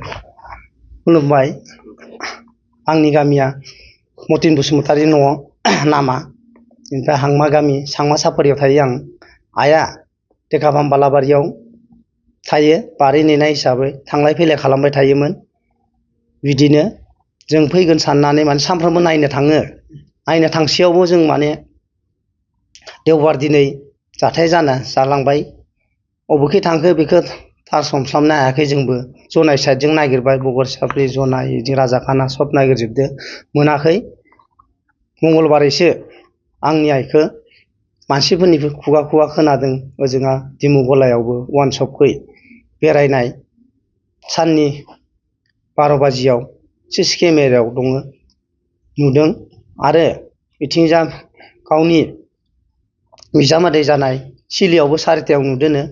खुलुमबाय। आंनि गामिया मतिन बसुमतारी न' नामा। ओमफ्राय हांमा गामि सांमा साफारियाव थायो आं। आइया टेकापाम बालाबारियाव थायो बारि नेनाय हिसाबै थांलाय फैलाय खालामबाय थायोमोन। बिदिनो जों फैगोन साननानै माने सानफ्रोमबो नायनो थाङो। नायनो थांसेयावबो जों माने देवबार दिनै जाथाय जालांबाय। अबेखै थांखो बेखौ थार हमस्लाबनो हायाखै जोंबो। जनाय साइडजों नागिरबाय बगरसाब्रि जनाय बिदि राजाखाना सब नागिरजोबदो मोनाखै। मंगलबारैसो आंनि आइखौ मानसिफोरनि खुगा खुगा खोनादों ओजोंहा दिमु गलायावबो वानसपखै बेरायनाय साननि 12 बाजियाव सिसि केमेरायाव दङ नुदों। आरो बिथिंजा गावनि बिजामादै जानाय सिलियावबो 4थायाव नुदोंनो।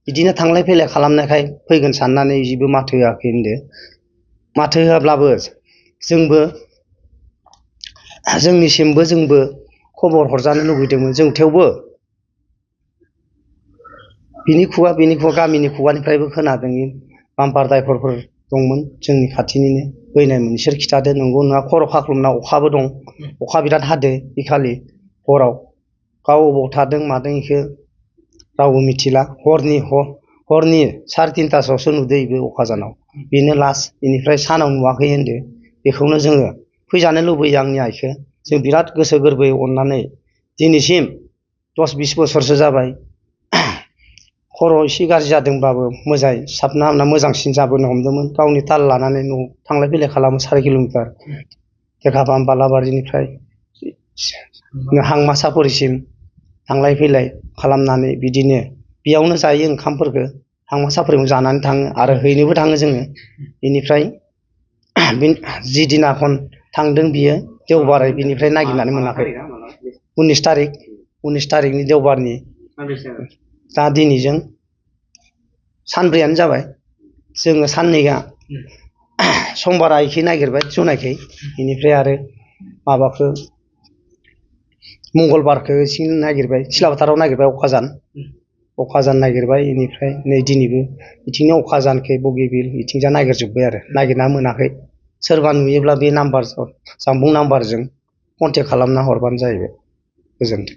बिदिनो थांलाय फैलाय खालामनायखाय फैगोन साननानै जेबो माथो होआखै होनदो। माथो होआब्लाबो जोंबो खबर हरजानो लुबैदोंमोन। जों थेवबो बिनि खुगा गामिनि खुगानिफ्रायबो खोनादों। बाम्पार ड्राइभारफोर दंमोन जोंनि खाथिनिनो बैनायमोन बिसोर खिथादो नंगौ नङा। खर' खाख्लुमना अखाबो दं। अखा बिराद हादो इखालि हराव। गाव अबाव थादों मादों बेखौ रावबो मिथिला। हरनि 3:30सोआवसो नुदों बेबो अखाजानाव। बेनो लास्ट। बेनिफ्राय सानाव नुवाखै होनदो। बेखौनो जोङो फैजानो लुबैयो आंनि आइखौ। जों बिराद गोसो गोरबोयै अननानै दिनैसिम 10-20 बोसोरसो जाबाय। खर' एसे गाज्रि जादोंबाबो मोजाङै साबना हामना मोजांसिन जाबोनो हमदोंमोन। गावनि ताल लानानै न'आव थांलाय फैलाय खालामो 4 किल'मिटार टेकापाम बालाबारिनिफ्राय हांमा साफरिसिम थांलाय फैलाय खालामनानै बिदिनो बेयावनो जायो ओंखामफोरखौ। हांमा साफरियावनो जानानै थाङो आरो हैनोबो थाङो जोङो। बेनिफ्राय जि दिनाखन थांदों बियो देवबारै बिनिफ्राय नागिरनानै मोनाखै। 19 थारिखनि देवबारनि दा दिनैजों सानब्रैयानो जाबाय। जोङो साननैया समबारा इखै नागिरबाय जनायखै। बेनिफ्राय आरो माबाखौ मंगलबारखौ एसे नागिरबाय सिलाफोथाराव नागिरबाय अखाजान नागिरबाय। बेनिफ्राय नै दिनैबो बिथिंनो अखाजानखै बगिबिल बिथिंजा नागिरजोब्बाय आरो नागिरना मोनाखै। सोरबा नुयोब्ला बे नाम्बार जामबुं नाम्बारजों कन्टेक्ट खालामना हरबानो जाहैबाय। गोजोन्थों।